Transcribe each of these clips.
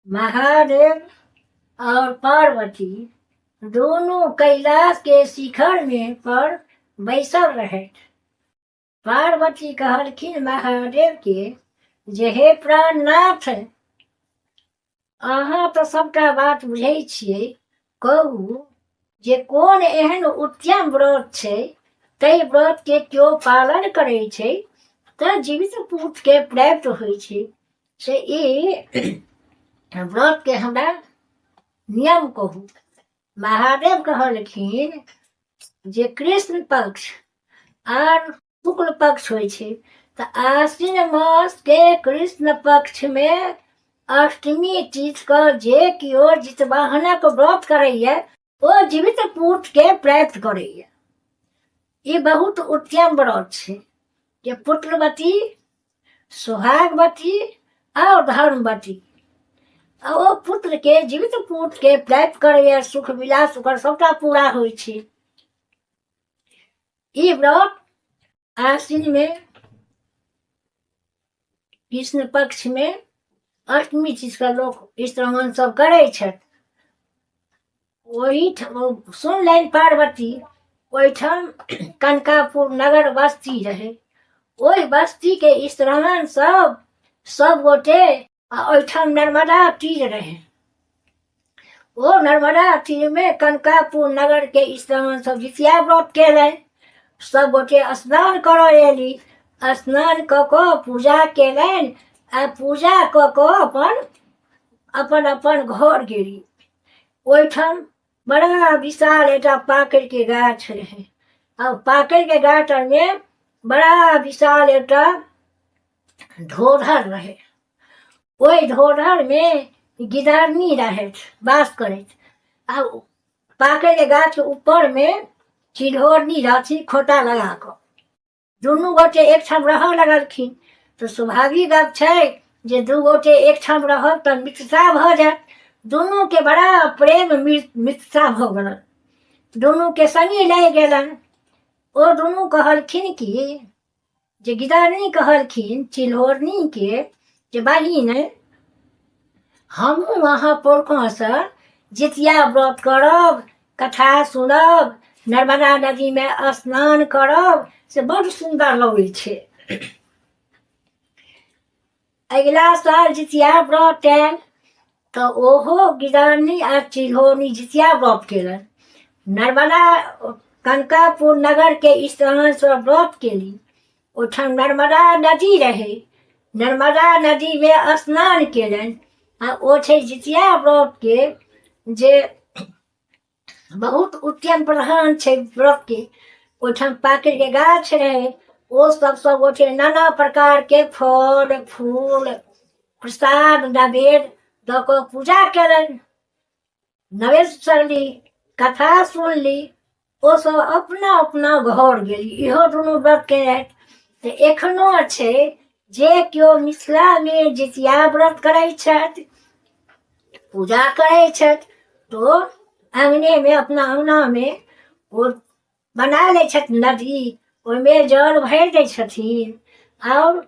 महादेव और पार्वती दोनों कैलाश के शिखर में पर बैसल रहे। पार्वती कहलखिन महादेव के जे हे प्राणनाथ, अहाँ तो सबटा बात बुझै छियै, कहू जे कोन एहन उत्तम व्रत छै, ताहि व्रत के क्यों पालन करै छै तऽ जीवित पुत्र के प्राप्त होइ छै, से ई व्रत के हमरा नियम कहू। महादेव कहलखिन जे कृष्ण पक्ष आर शुक्ल पक्ष होइ छै, तऽ आश्विन मास के कृष्ण पक्ष में अष्टमी तिथि क जे किओ जितवाहनक व्रत करैया ओ जीवित पुत्र के प्राप्त करैया। ई बहुत उत्तम व्रत छै जे पुत्रवती, सुहागवती और धर्मवती ओ पुत्र के जीवित पुत्र के प्राप्त करैया, सुख विलास ओकर सबटा पूरा होइ छै। ई व्रत आश्विन में कृष्ण पक्ष में अष्टमी तिथि का लोग स्त्रमण सब करै छथि। ओही सुनलनि पार्वती ओहिठाम कनकापुर नगर बस्ती रहे, ओहि बस्ती के स्त्रमण सब गोटे आ ओहिठाम नर्मदा तीर रहे। ओ नर्मदा तीर में कनकापुर नगर के स्त्रमण सब जितिया व्रत केलनि। सब गोटे स्नान करऽ एली, स्नान कऽ कऽ पूजा केलनि आ पूजा कऽ कऽ अपन अपन घर गेली। ओहिठाम बड़ा विशाल एकटा पाकड़ के गाछ रहे, आ पाकड़ के गाछ में बड़ा विशाल एकटा ढोढ़र रहे। ओहि ढोढ़र में गिदारनी रहैत वास करैत, आ पाकड़ के गाछ के ऊपर में चिल्होरनी रहथिन खोटा लगा कऽ। दुनू गोटे एकठाम रहऽ लगलखिन। तऽ स्वाभाविक गप छै जे दू गोटे एकठाम रहब तऽ मित्रता भऽ जायत। दुनू के बड़ा प्रेम मित्रता भऽ गेलन, दुनू के संगी लागि गेलन। ओ दुनू कहलखिन कि जे गिदारनी कहलखिन चिल्होरनी के जे बहिन, हमहूँ अहाँ पोरकासँ जितिया व्रत करब, कथा सुनब, नर्मदा नदी में स्नान करब, से बड़ सुंदर लगै छै। अगिला साल जितिया व्रत आयल तऽ ओहो गिदारनी आ चिल्होरनी जितिया व्रत केलन। नर्मदा कनकापुर नगर के स्त्रमण से व्रत केली। ओहिठाम नर्मदा नदी रहे, नर्मदा नदी में स्नान केलनि। आ ओ छै जितिया व्रत के जे बहुत उत्तम प्रधान छै व्रत के। ओहिठाम पाकड़ के गाछ रहे, ओ सब गोटे नाना प्रकार के फल फूल प्रसाद नैवेद्य दऽ कऽ पूजा केलनि, नैवेद्य चढ़ली, कथा सुनली। ओ सब अपना अपना घर गेली। इहो दुनू व्रत केलथि। तऽ एखनो छै जे केओ मिथिला में जितिया व्रत करै छथि, पूजा करै छथि, तो आंगने में अपना अंगना में ओ बना लै छथि नदी, ओहिमे जल भरि दै छथिन और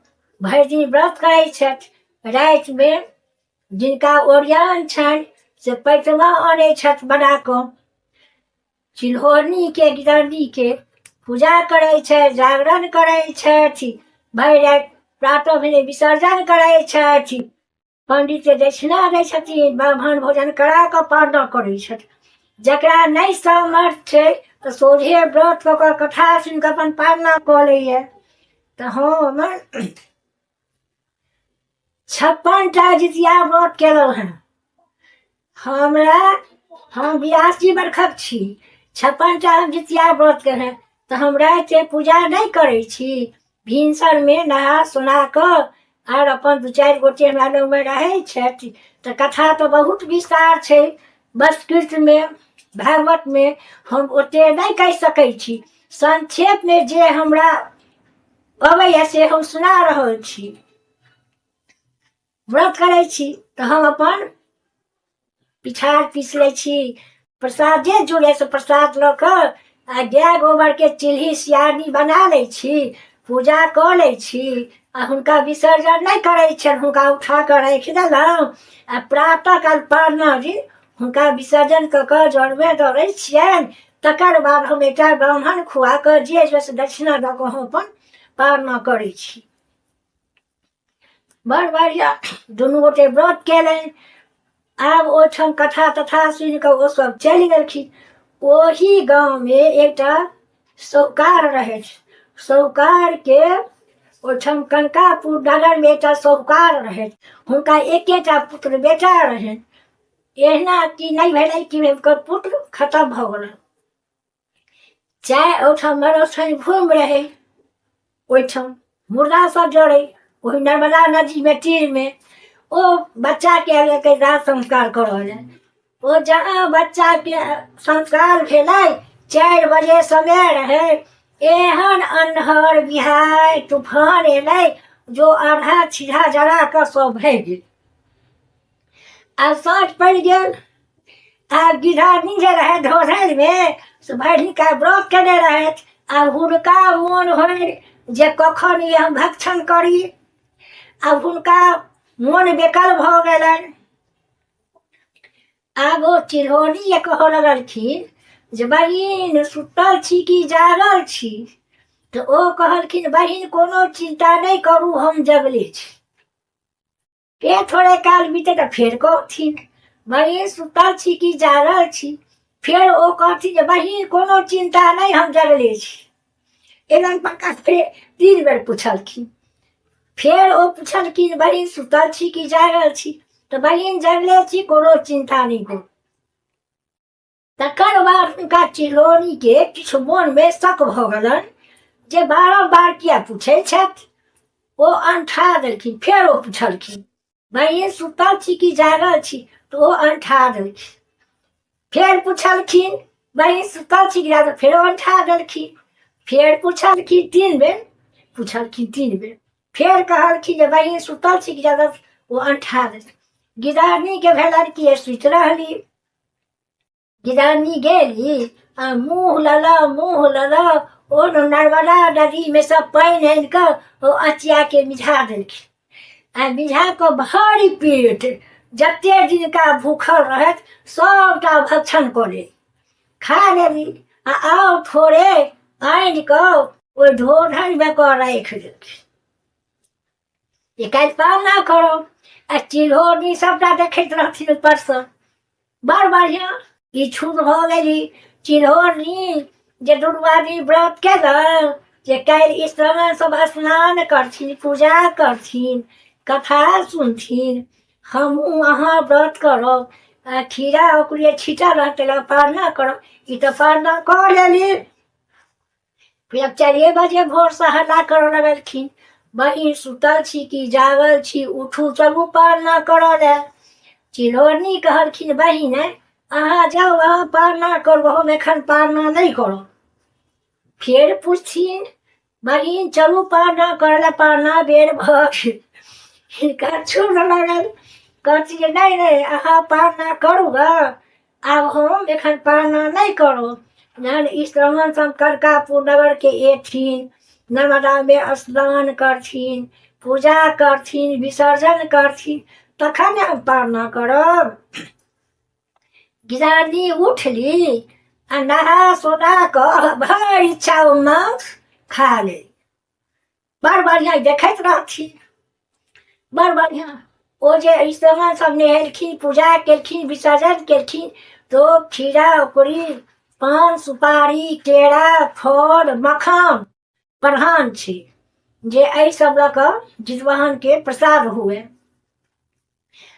भरि दिन व्रत करै छथि। राति में जिनका ओरियान छनि से पैटवा आनै छथि बना कऽ। चिल्होरनी के गिदारनी के पूजा करै छथि, जागरण करै छथि, भरि राति प्रातः भेने विसर्जन करै छथि। पंडित के दक्षिणा दै छथिन, ब्राह्मण भोजन करा कऽ पारणा करै छथि। जकरा नहीं सामर्थ छै तऽ सोझे व्रत कऽ कऽ कथा सुनि कऽ अपन पारणा कऽ लैया। तऽ हम 56टा जितिया व्रत केलहुँ हैं। हम 82 वर्षक छी, 56टा हम जितिया व्रत केलहुँ हैं। तऽ हम राति पूजा नहीं करै छी, भिनसर में नहा सुना कऽ आर अपन 2-4 गोटे हमरा लग में रहै छथि। तऽ कथा तऽ बहुत विस्तार छै संस्कृत में, भागवत में, हम ओते नहीं कहि सकै छी। संक्षेप में जे हमरा अबैया से हम सुना रहल छी। व्रत करै छी तऽ हम अपन पिठार पीस लै छी, प्रसाद जे जुड़े से प्रसाद लऽ कऽ आ गाय गोबर के चिल्ही सियानी बना लै छी। पूजा कऽ लै छी आ हुनका विसर्जन नहि करै छनि, हुनका उठा कऽ राखि देलहुँ आ प्रातः काल पारना दिन हुनका विसर्जन कऽ कऽ जड़मे दऽ छियनि। तकर बाद हम एकटा ब्राह्मण खुआ कऽ जे जैसे दक्षिणा दऽ कऽ हम अपन पारना करै छी। बड़ बढ़िआँ दुनू गोटे व्रत केलनि। आब ओहिठाम कथा तथा सुनि कऽ ओसभ चलि गेलखिन। ओही गाँवमे एकटा साहूकार रहथि। साहूकारके ओहिठाम कनकापुर नगरमे एकटा साहूकार रहथि। हुनका एकेटा पुत्र बेटा रहनि। एहना कि नहि भेलै कि हुनकर पुत्र खतम भऽ गेलनि। चाहे ओहिठाम मरस्थान घूमि रहै, ओहिठाम मुर्दा सब जड़ै, ओहि नर्मदा नदीमे तीरमे ओ बच्चाके लेके दाह संस्कार करऽ ले। ओ जहाँ बच्चाके संस्कार भेलै 4 बजे समय रहै, एहन अन्हर बिहारि तूफान एलै जो आधा छिधा जरा कऽ सब भागि गेल। आ साँझ पड़ि गेल। आ गिधानी जे रहै ढोढ़ैलमे से भरिका व्रत केने रहथि। आ हुनका मोन होइ जे कखन ई हम भक्षण करी। आब हुनका मोन बेकल भऽ गेलनि। आब ओ चिरौनी कहऽ लगलखिन जे बहिन सुतल छी कि जागल छी। तऽ ओ कहलखिन बहिन कोनो चिंता नहि करू, हम जगले छी। फेर थोड़े काल बीते तऽ फेर कहथिन बहिन सुतल छी कि जागल छी। फेर ओ कहथिन जे बहिन कोनो चिंता नहीं, हम जगले छी। एना पक्का फेर 3 बेर पूछलखिन। फेर ओ पूछलखिन बहिन सुतल छी कि जागल छी। तऽ बहिन जगले छी, कोनो चिंता नहीं करू। तकर बाद हुनका चिरौनीके किछु मोनमे शक भऽ गेलनि जे बारम्बार किया पूछै छथि। ओ अंठा देलखिन। फेर ओ पूछलखिन बहिन सुतल छी कि जागल छी। तऽ ओ अंठा देलखिन। फेर पूछलखिन बहिन सुतल छी कि जागल, फेर अंठा देलखिन। फेर पूछलखिन 3 बेर, पूछलखिन 3 बेर। फेर कहलखिन जे बहिन सुतल छी कि जागल, ओ अंठा देलखिन। गिदारनीके भेलनि कि सुति रहली। गिदारनी गेली आ मुँह लला ओ नर्मदा नदीमे सब पानि आनि कऽ ओ अचियाके मिझा देलखिन। आ मिझा कऽ भारी पेट जते जिनका भूखल रहथि सबटा भक्षण कऽ लेली, खा लेली। आ आब थोड़े आनि कऽ ओहि ढोढ़ैमे कऽ राखि देलखिन। ये काल्हि पारना करब। आ चिरौनी सबटा देखैत रहथिन ऊपरसँ। बड़ बढ़िआँ ई छूट भऽ गेली। चिरौनी जे दुनू आदमी व्रत केलक जे काल्हि स्नान सब स्नान करथिन, पूजा करथिन, कथा सुनथिन, हमहूँ अहाँ व्रत करब। आ खीरा ओकरे छीटल रहतै पारना करब। ई तऽ पारना कऽ लेली। फिर 4 बजे भोरसँ हल्ला करऽ लगलखिन बहिन सुतल छी कि जागल छी, उठू चलू पारना करऽ ले। चिरौनी कहलखिन बहिन अहाँ जाउ, अहाँ पारना करू, हम एखन पारना नहीं करब। फेर पूछथिन बहिन चलू पारना करऽ ले, पारना बेर भऽ गेल। हिनका छूट लगल। कहथिन नहीं नहीं अहाँ पारना करू ग, आब हम एखन पारना नहीं करब। जहन ई श्रवण कनकापुर नगरके एथिन, नर्मदामे स्नान करथिन, पूजा करथिन, विसर्जन करथिन, तखन हम पारना करब। गिदारनी उठली आ नहा सोना कऽ भर इच्छा मांस खा ले। बड़ बढ़िआँ देखैत रहथिन। बड़ बढ़िआँ ओ जे स्नान सब नहेलखिन, पूजा केलखिन, विसर्जन केलखिन, तो खीरा ओकरी पान सुपारी केरा फल मखान प्रधान छै जे एहि सब लऽ कऽ जितवाहनके प्रसाद हुए।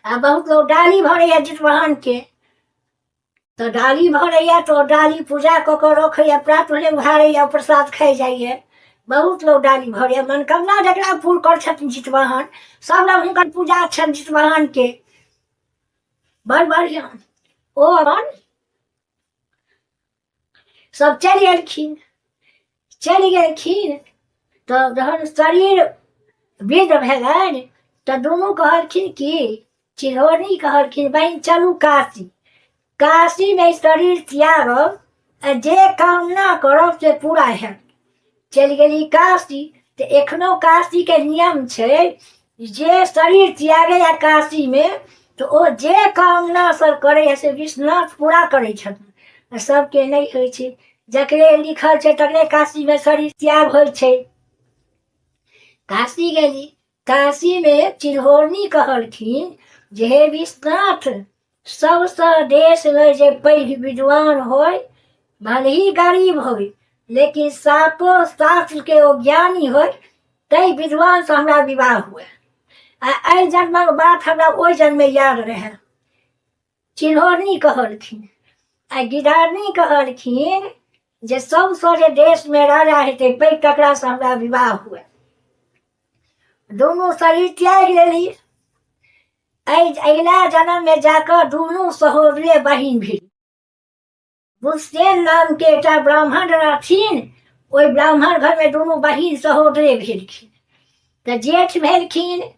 आ बहुत लोग डाली भरैया जितवाहनके, तऽ डाली भरैया तो डाली पूजा कऽ कऽ रखैया, प्रात भेले उघारैया, प्रसाद खाइ जाइए। बहुत लोग डाली भरैया, मनोकामना जकरा पूर्ण कर छथिन जितवाहन, सब लग हुनकर पूजा छनि जितवाहनके। बड़ बढ़िआँ ओ अपन सब चलि गेलखिन। तऽ जहन शरीर विध भेलनि तऽ दुनू कहलखिन कि चिरौनी कहलखिन बहिन चलू काशी। काशीमे शरीर त्यागब आ जे कामना करब से पूरा हैत। चलि गेली काशी। तो एखनो काशी के नियम छै जे शरीर त्यागैया काशी में तो ओ जे कामना सब करे से विश्वनाथ पूरा करै छथिन। सबके नहीं होइ छै, जकरे लिखल छै तकरे काशी में शरीर त्याग होइ छै। काशी गेली, काशी में चिल्होरनी कहलखिन जे हे विश्वनाथ, सबसे देश में जे पैघ विद्वान होय, भले ही गरीब होय, लेकिन सातो शास्त्र के ओ ज्ञानी होय, तै विद्वान से हमरा विवाह हुए। आ जन्मक बात हमरा ओहि जन्म में याद रहे। चिल्होरनी कहलखिन। आ गिधारनी कहलखिन जे सबसे जे देश में राजा हेतै पैघ, तकरा से हमरा विवाह हुए। दोनों शरीर त्याग लेली। अगला जन्म में जाकर दोनों सहोदरे बहिन भेल। बुधसेन नाम के एकटा ब्राह्मण रहथिन, ओहि ब्राह्मण घर में दोनों बहिन सहोदरे भेलखिन। तऽ जेठ भेलखिन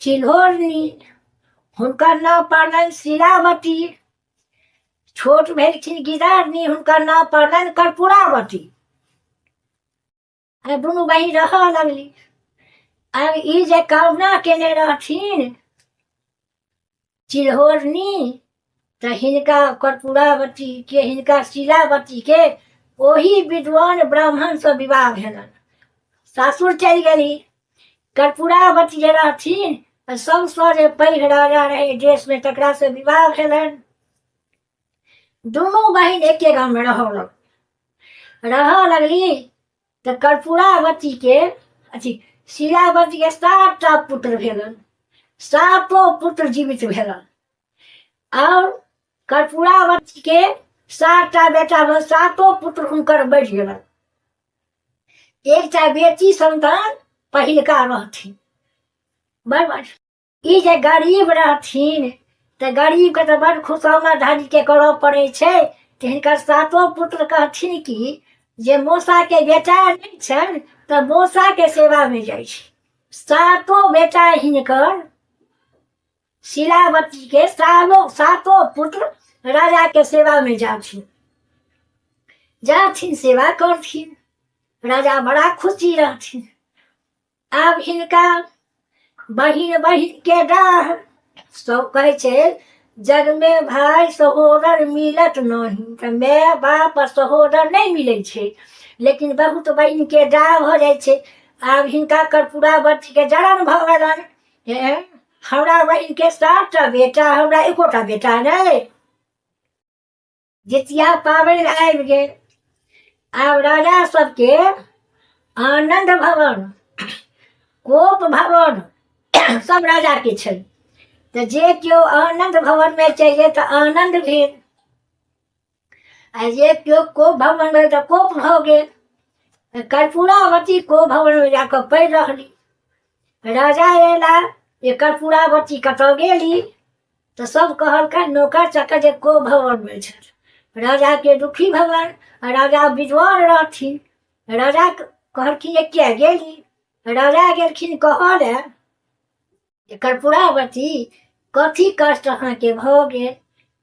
चिल्होरनी, हुनकर नाम पड़लनि शिलावती। छोट भेलखिन गिधारनी, हुनकर नाम पड़लनि कर्पूरावती। आ दुनू बहिन रहऽ लगली। आब ई जे कामना केने रहथिन चिल्होरनी, तऽ हिनका कर्पूरावती के, हिनका शिलावती के ओही विद्वान ब्राह्मण से विवाह भेलनि। सासुर चलि गेली। कर्पूरावती जे रहथिन सबसे जे पैघ राजा रहे देश में, तकरा से विवाह भेलनि। दुनू बहिन एके गाँव में रहऽ लगली। तऽ कर्पूरावती के शिलावती के 7टा पुत्र भेलन। 7 पुत्र जीवित भेलन। और कर्पूरावती के 7टा बेटा भेल, 7 पुत्र हुनकर बढ़ि गेलन। एकटा बेटी संतान पहिलका रहथिन। बड़ ई जे गरीब रहथिन, तऽ गरीब के तऽ बड़ खुशौना धारी के करऽ पड़ै छै। तऽ हिनकर 7 पुत्र कहथिन कि जे मौसा के बेटा नहीं छनि तऽ मौसा के सेवा में जाइ छै। 7 बेटा हिनकर शिलावती के 7 पुत्र राजा के सेवा में जाथिन सेवा करथिन। राजा बड़ा खुशी रहथिन। आब हिनका बहिन के डाह, सब कहे छै जग में भाई सहोदर मिलत नहीं। तऽ माय बाप और सहोदर नहीं मिले छै, लेकिन बहुत बहिन के डाह भ जाय छै। आब हिनका कर्पूरावती के जलन भ गेलनि, हमरा बहिन के 7टा बेटा, हमरा एकोटा बेटा नहीं। जितिया पाबनि आबि गेल। आब राजा सबके आनंद भवन, कोप भवन सब राजा के छै। तऽ जे केओ आनंद भवन में चलि गेल तऽ आनंद भेल, आ जे केओ कोप भवन में तऽ कोप भ गेल। कर्पूरावती कोप भवन में जाकर पड़ि रहली। राजा एला, ये कर्पूरावती कतऽ गेली? तऽ सब कहलकनि नौकर चाकर जे कोप भवन में छथि। राजा के दुखी भवन, राजा विद्वान रहथिन। राजा कहलखिन जे किया गेली? राजा गेलखिन कहऽ ले कर्पूरावती कथी कष्ट अहाँ के भ गेल,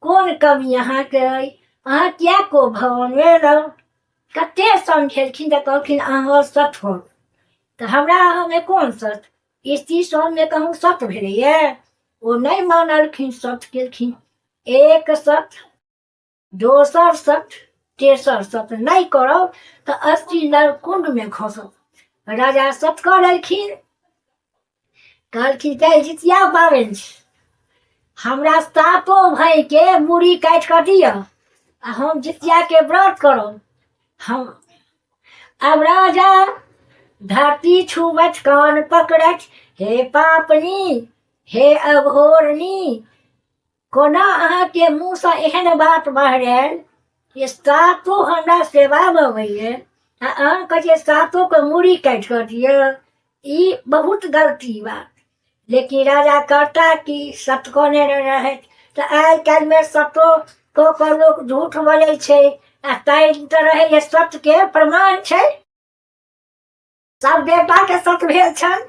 कोन कमी अहाँ के अइ, अहाँ किया को भवन में एलहुँ? कते समझेलखिन तऽ कहलखिन अहाँ सत हो। तऽ हमरा अहाँ में कोन सत? स्त्री सब में कहूँ सत भेलैये? ओ नहीं मानलखिन, सत केलखिन। एक सत, दोसर सत, तेसर सत नहीं करब तऽ 80 नर कुंड में खसब। राजा सत कऽ लेलखिन। कहलखिन काल्हि जितिया पाबनि छै, हमरा 7 भाई के मूड़ी काटि कऽ दिअ, आ हम जितिया के व्रत करब। हम अब राजा धरती छुबैत कान पकड़ैत, हे पापनी, हे अघोरनी, कोना अहाँ के मुँह से एहन बात बाहर ये 7 हमरा सेवा में अबैये, आ अहाँ कहै 7 के मूड़ी काटि कऽ दिअ, ई बहुत गलती बात। लेकिन राजा करता कि सत कहने रहे। तऽ आइ काल्हि में सतो कऽ लोग झूठ बोलै छै, आ ताहि तरह ये सत्य के प्रमाण छै। सब देवता के सत भेल छनि,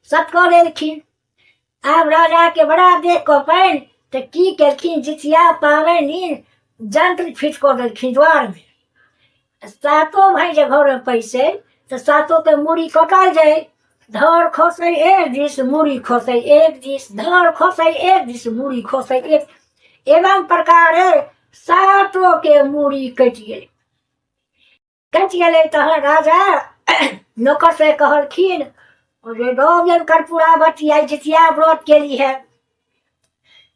सत कऽ लेलखिन। आब राजा के बड़ा देख कऽ पानि, तऽ की केलखिन? जितिया पाबनि जंत्र फिट कऽ देलखिन द्वार में। 7 भाई जे घर में पैसे तो सातों के मूड़ी कटल जाए, धर खोसे एक दिस मूड़ी खोसे एक दिस, धर खोसे एक दिस मूड़ी खोसे एक, एवं प्रकार सातों के मूड़ी कट गए तहन राजा नौकर से कहलखिन जे दौड़ कर्पूरावती आई जितिया व्रत केली है।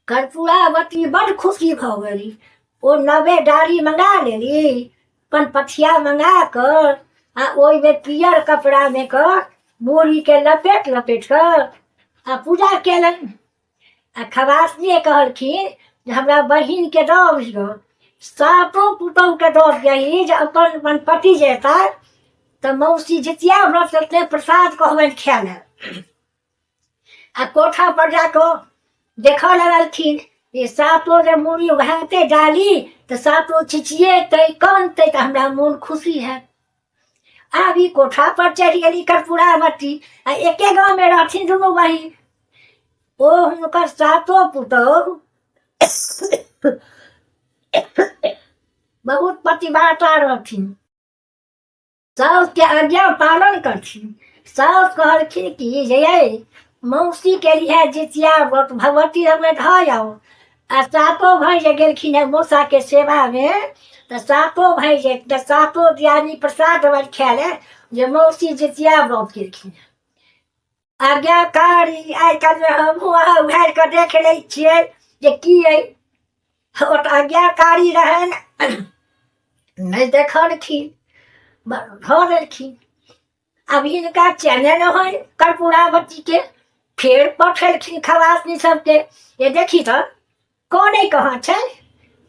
कर्पूरावती बड़ खुशी भ गेली, ओ नवे डाली मंगा लेली, अपन पथिया मंगा कर आ ओहि में पियर कपड़ा में कर मूड़ी के लपेट लपेट कर आ पूजा केलन। आ खवासनी कहलखिन जे हमरा बहिन के दऽ सातों पुतहु के दऽ दियही जे अपन अपन पति जेता तऽ मौसी जितिया व्रत करते प्रसाद कहबनि खाय ले। आ कोठा पर जाकऽ देखऽ लगलखिन ये सातों जे मूड़ी उघाते डाली तो सातों चिचिएतै कानतै तो हमरा मोन खुशी है। आब ई कोठा पर चढ़ गेली कर्पूरावती, आ एके गाँव में रहथिन दुनू बहिन। ओ हुनकर सातों पुतहु बहुत पतिव्रता रहथिन, साउस के आज्ञा पालन करथिन। साउस कहलखिन कि जे मौसी के लिए जितिया व्रत भगवती हमें ढाई आओ। आ सातों भाई जे गेलखिन है मौसा के सेवा में, तो सातों भाई जे सातों दियादनी प्रसाद खाय ले जे मौसी जितिया व्रत केलखिन। आज्ञाकारी आइ काल्हि में हम उघारि कऽ देख लै छियै जे की आज्ञाकारी रहन नहीं देखलखिन, धऽ देलखिन। अब हिनका चैने न है कर्पूरावती के, फेर पठेलखिन खवासनी सबके ये देखी तो कौन कहाँ छै,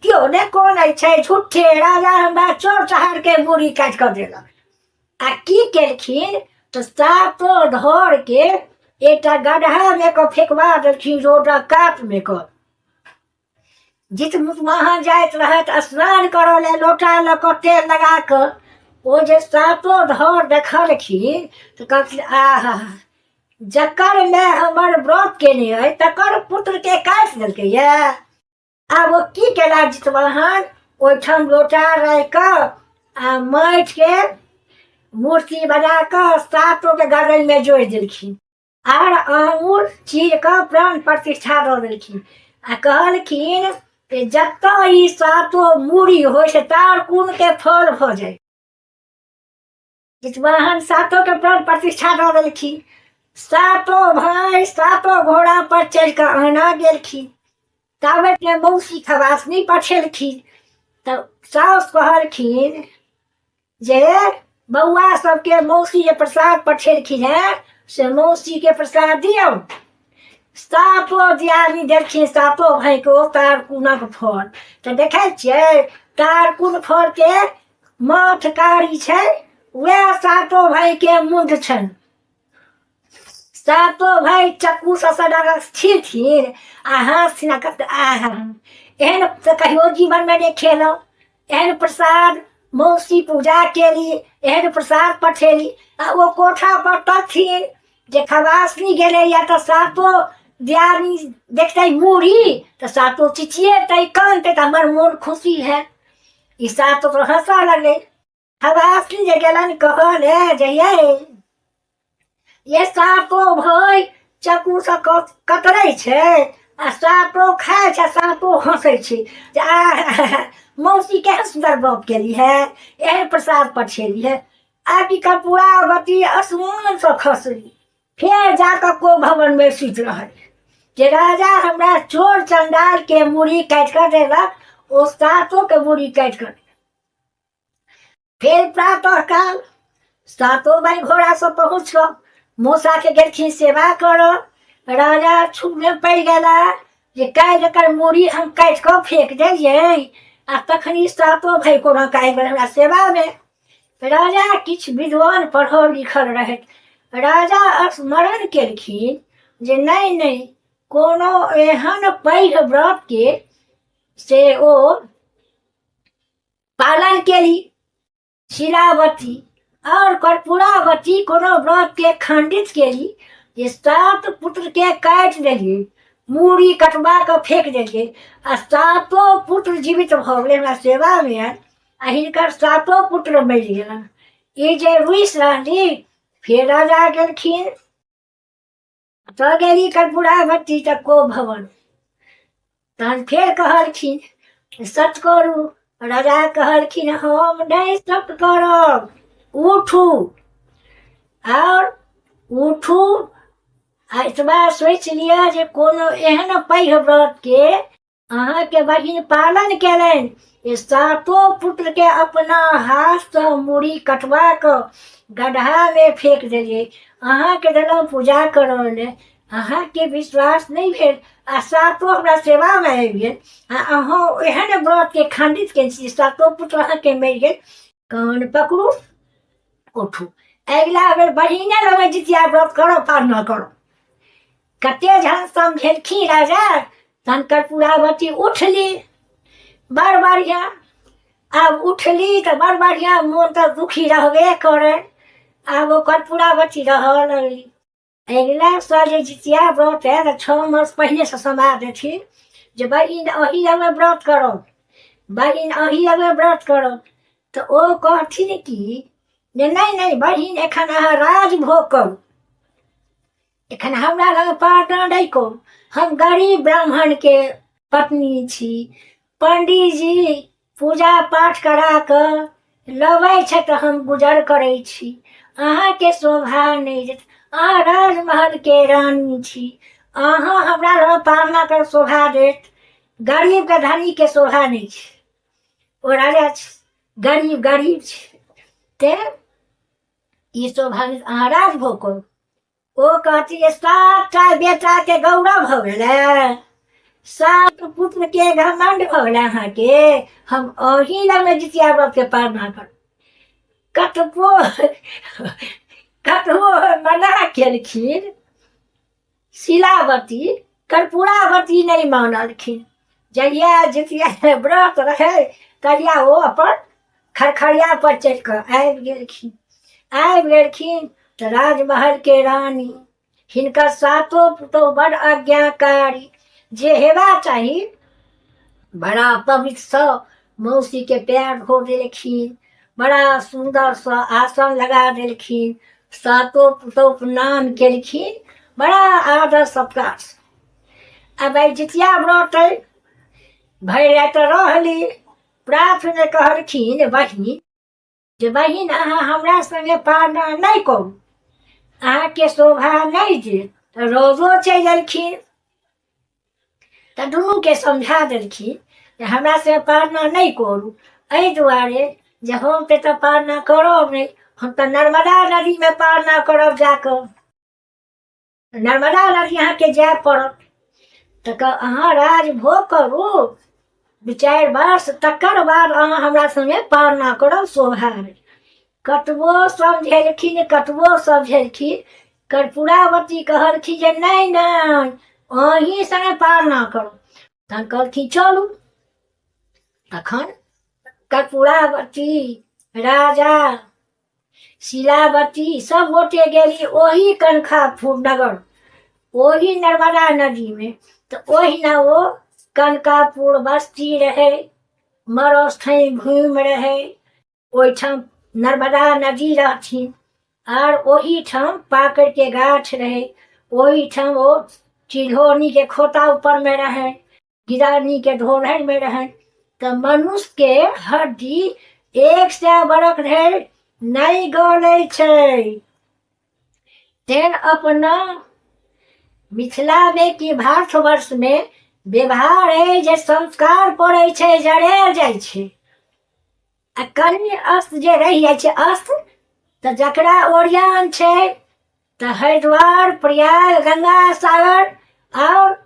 क्यों ने कौन छै, झूठे राजा हमरा चोर चहार के मूड़ी काटि कऽ देलक। आ की केलखिन तो सातों धर के एकटा गड्ढा में कऽ फेकवा देलखिन, रोडा कात में कऽ। जित मुसमाहन जाइत रहत स्नान करऽ ले लोटा लऽ कऽ तेल लगा कऽ, ओ जे सातों धर देखलखिन तो कहलखिन आहा जकर में हमर व्रत केने अइ तकर पुत्र के काटि देलकै ये। आब ओ की केला जितवाहन, ओहिठाम लोटा राखि कऽ आ माटि के मूर्ति बना कऽ सातों के गरदनि में जोड़ि देलखिन, आर आंगुर चीर कऽ प्राण प्रतिष्ठा दऽ देलखिन। आ कहलखिन कि जतऽ ई सातों मूड़ी होइ छै तार कुन के फल भऽ जाय। जितवाहन सातों के प्राण प्रतिष्ठा दऽ देलखिन। सातों भाई सातों घोड़ा पर चढ़ कऽ आना गेलखिन। ताबत में मौसी खवासनी पठेलखिन। तब साउस कहलखिन जे बौआ सबके मौसी जे प्रसाद पठेलखिन है से मौसी के प्रसाद दियौ। सातों दियादनी देलखिन सातों भाई को तारकुनक फल। तो देखै छियै तारकुन फल के माथ कारी छै, वह सातों भाई के मुंड छनि। सातों भाई चक्कू से सदा छीलथिन आ हँसथिन, आहा एहन तो कहियो जीवन में नहीं खेलौं, एहन प्रसाद मौसी पूजा केली, एहन प्रसाद पठेली। आ वो कोठा पर तकथिन जे खवासनी गेले या तो सातों दियादनी देखते मूड़ी तो सातों चिचिएतै कानतै तो हमर मोन खुशी है। ई सातों तो हंसा लगे। खवासनी जे गेलन कहले जे ये सातों भाई चक्कू से कतरै छै आ सातों खाय छै, सातों हंसै छै जे आ मौसी केहन सुंदर व्रत केली है, एहन प्रसाद पठेली है। आबि कर्पूरावती आसमान से खसली, फिर जाकर को भवन में सुति रहल जे राजा हमरा चोर चंडाल के मूड़ी काटि कर देलक, ओ सातों के मूड़ी काटि कर। फिर प्रातः काल सातों भाई घोड़ा से पहुँच कऽ मौसा के गेलखिन सेवा करऽ। राजा छुप में पड़ गेला जे काल्हि एकर मूड़ी हम काटि कऽ फेंक देलियै, आ तखनी सातों भाई कोना काटि गेल हमरा सेवा में। राजा किछु विद्वान पढ़ल लिखल रहैत, राजा स्मरण केलखिन जे नहीं नहीं कोनो एहन पैघ व्रत के से ओ पालन केली शिलावती, और कर्पूरावती कोनो व्रत के खंडित केली जे सात पुत्र के काटि देलियै, मूड़ी कटवा कऽ फेंक देलियै, आ सातों पुत्र जीवित भऽ गेलै हमरा सेवा में। आ हिनकर सातों पुत्र मरि गेलनि। ई जे रुइस रहली फिर राजा गेलखिन तो गेली कर्पूरावती तको भवन। तहन फेर कहलखिन सच करू। राजा कहलखिन हम नहीं सच करब, उठू और उठू आ एतबा सोचि लिअ जे कोनो एहन पैघ व्रत के अहाँके बहिन पालन केलनि। ये सातो पुत्र के अपना हाथ से मूड़ी कटवा कऽ गड्ढा में फेंक देलियै, अहाँके देलहुँ पूजा करऽ ले, अहाँके विश्वास नहीं भेल आ सातो हमरा सेवा में आबि गेल आ अहाँ एहन व्रत के खंडित केने छी, सातो पुत्र अहाँके मरि गेल। कान पकड़ू, उठू, अगिला बेर बहिने लग जितिया व्रत करब, पार करब। कते झन समझेलखिन राजा। तहन कर्पूरावती उठली, बड़ बढ़िया। आब उठली तो बड़ बढ़िया, मोन तो दुखी रहबे करे। आब वो कर्पूरावती रह लगली। अगिला साल जे जितिया व्रत है तो 6 मास पहले से समा देथिन जे बहिन अही लग व्रत करब, बहिन अही लग व्रत करब। तो ओ कहथिन कि नहीं नहीं बहिन एखन अहाँ राजभोग करू, एखन हमरा लग पारना नहीं करू। हम गरीब ब्राह्मण के पत्नी छी, पंडित जी पूजा पाठ करा कऽ लबै छै तऽ हम गुजर करै छी। अहाँके शोभा नहीं देत, अहाँ राजमहल के रानी छी, अहाँ हमरा लग पारना कर शोभा देत। गरीब के धनी के शोभा नहीं छै। ओ राजा गरीब गरीब छै ते ई शोभा अहाँ राजभोग करू। ओ कहती 7टा बेटा के गौरव हो गेलै, 7 पुत्र के घमंड हो गेलै अहाँके, हम अही लग में जितिया व्रत के पारना कर। कतबो कतबो मना केलखिन शिलावती, कर्पूरावती नहीं मानलखिन। जहिया जितिया व्रत रहे तहिया वो अपन खरखरिया पर चढ़ कऽ आबि गेलखिन तो राजमहल के रानी हिनकर सातो पुतोह बड़ आज्ञाकारी, जे हेबा चाही बड़ा पवित्र सँ मौसी के पैर धो देलखिन, बड़ा सुंदर सा आसन लगा देलखिन, सातो पुतोह प्रणाम केलखिन, बड़ा आदर सत्कार से। अब जितिया व्रत भरि राति रहली। प्रात में कहलखिन बहिन जे बहिन अहाँ हमरा संगे पारना नहीं करू, अहाँके शोभा नहीं देत। तो रोजो चलि गेलखिन तो दुनू के समझा देलखिन जे हमरा से पारना नहीं करू, एहि दुआरे जे हम पे तो पारना करब नहीं, हम तो नर्मदा नदी में पारना करब जाकर। नर्मदा नदी अहाँके जाय पड़त। तो अहाँ राजभोग करू 2-4 वर्ष, तकर बाद अहाँ हमरा संगे पारना करब, शोभा नहीं। कतबो समझेलखिन, कतबो समझेलखिन, कर्पूरावती कहलखिन जे नहीं नहीं अहीं संगे पारना करब। तहन कहलखिन चलू। तखन कर्पूरावती, राजा, शिलावती सब गोटे गेली ओही कनकापुर नगर, ओही नर्मदा नदी में। तो ओही ना वो कनकापुर बस्ती रहे, मरुस्थलीन भूमि रहे, ओहिठाम नर्मदा नदी रहथिन और ओही ठाम पाकड़ के गाछ रहे, ओही ठाम वो चिल्होनी के खोता ऊपर में रहे, गिरानी के ढोरहर में रहे। तो मनुष्य के हड्डी 100 बरख धरि नहीं गलै छै। तेन अपना मिथिला में कि भारतवर्ष में व्यवहार है जे संस्कार पड़ै छै, जरायल जाइ छै। आ कनि अस्त जे रहि जाइ छै अस्त, तो जकरा ओरियान छै तो हरिद्वार, प्रयाग, गंगा सागर और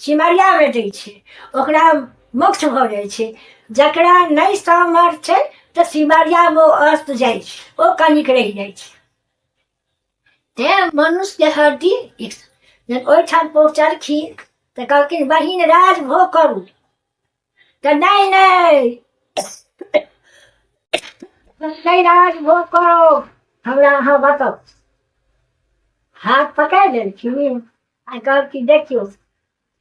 सिमरिया में दै छै, ओकरा मोक्ष भऽ जाइ छै। जकरा नहीं सामर्थ छै तो सिमरिया में अस्त जाइ छै, ओ कनिक रहि जाइ छै। तें मनुष्य के हड्डी जब ओहिठाम पहुँचलखिन तो कहलखिन बहिन राजभोग करू। तो नहीं नहीं नहीं राजभोग करो, हमरा अहाँ बताओ। हाथ पकड़ लेलखिन आ कहलखिन देखियो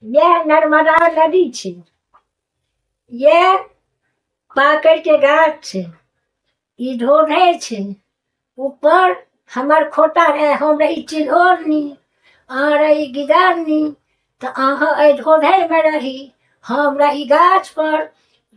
यह नर्मदा नदी छै, ये पाकड़ के गाछ छै, ई ढोढे छै, ऊपर हमर खोटा रहे, हम रही चिल्होरनी, अहाँ रही गिदारनी, तो अहाँ एहि धोधरि में रही, हम रही गाछ पर।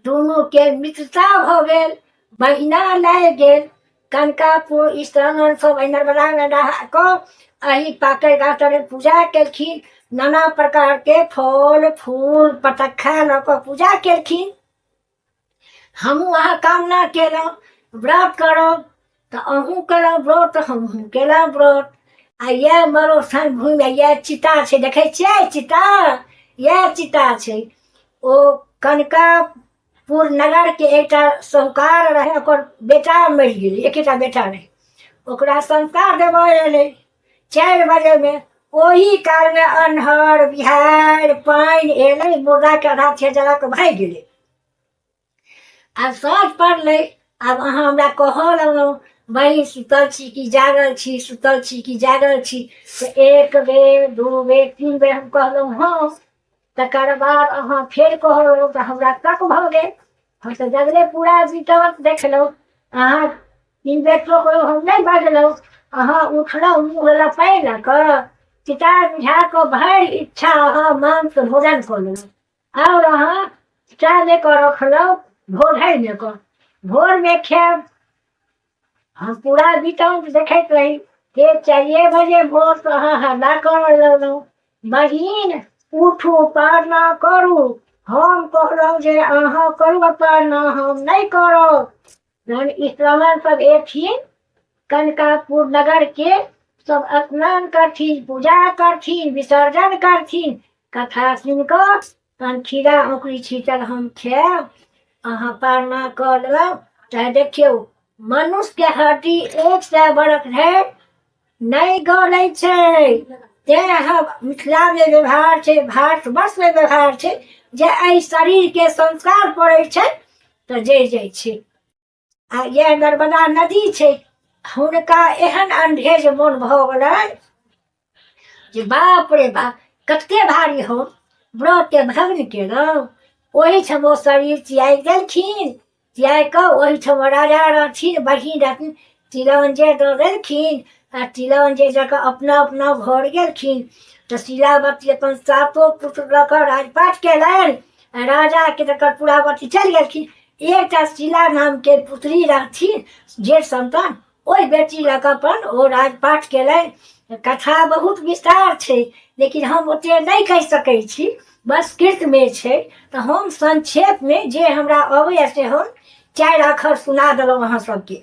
दुनू के मित्रता भ गेल, महीना लागि गेल। कनकापुर स्नान सब नर्मदा में नहा कऽ एहि पाकरि गाछ तर पूजा केलखिन, नाना प्रकार के फल फूल पटक्खा लऽ कऽ पूजा केलखिन। हमहूँ अहाँ कामना केलहुँ व्रत करब, तऽ अहूँ केलहुँ व्रत, हमहूँ केलहुँ व्रत। आ इएह मरोथन भूमि, इएह चिता छै, देखै छियै चिता, इएह चिता छै। ओ कनकापुर नगर के एकटा साहूकार रहे, ओकर बेटा मरि गेलै, एकेटा बेटा रहे, ओकरा संस्कार देबऽ एलै 4 बजे में। ओही काल में अन्हर बिहाड़ि पानि एलै, मुर्दा के आधा छे जला के भागि गेलै। आब साँझ पड़लै, आब अहाँ हमरा कहऽ लगलहुँ बहिन सुतल छी कि जागल छी, सुतल छी कि जागल छी। तऽ 1 बेर 2 बेर 3 बेर हम कहलहुँ हाँ। तकर बाद अहाँ फेर कहलहुँ तऽ हमरा तक भऽ गेल, हम तऽ जगले पूरा बीतल देखलहुँ। अहाँ 3 बेर टोकलहुँ, हम नहि बजलहुँ, अहाँ उठलहुँ मुँह लपै लऽ कऽ, चिता बुझा कऽ भरि इच्छा अहाँ मांस भोजन कऽ लेलहुँ। और अहाँ चाह ले कऽ रखलहुँ भोरहरि में कऽ, भोर में खायब। हम पूरा बीतल देखैत रही, फिर 4 बजे भोर से अहाँ हल्ला करऽ लगलहुँ बहिन उठू पारना करू। हम कहलहुँ जे अहाँ करू पारना, हम नहीं करब। जहन स्नान सब एथिन कनकापुर नगर के, सब स्नान करथिन, पूजा करथिन, विसर्जन करथिन, कथा सुन कऽ तहन खीरा औंकड़ी छीटल हम खायब। अहाँ पारना कऽ लेलहुँ। चाहे देखियौ मनुष्य के हड्डी 100 बरख धरि नहीं गलै छै। तें हम मिथिला में व्यवहार छै, भारतवर्ष में व्यवहार छै जे एहि शरीर के संस्कार पड़ै छै तऽ जरि जाइ छै। आ यह नर्मदा नदी छै, हुनका एहन अंधेज मोन भऽ गेलनि जे बाप रे बाप कते भारी हम व्रत के भंग केलहुँ। ओहिठाम ओ शरीर त्याग देलखिन, त्याग कऽ ओहिठाम राजा रहथिन, बहिन रहथिन, तिलंजे दऽ देलखिन। आ तिलंजे जऽ कऽ अपना अपना घर गेलखिन। तऽ शिलावती अपन 7 पुत्र लऽ कऽ राजपाट केलनि। राजा के तकर पुरावती चलि गेलखिन। एकटा शिला नाम के पुत्री रहथिन जेठ संतान, ओहि बेटी लऽ कऽ अपन ओ राजपाट केलनि। कथा बहुत विस्तार छै, लेकिन हम ओते नहीं कहि सकै छी, बस कृत में छै। तऽ हम संक्षेप में जे हमरा अबैया से हम 4 अक्षर सुना देलहुँ अहाँ सबके।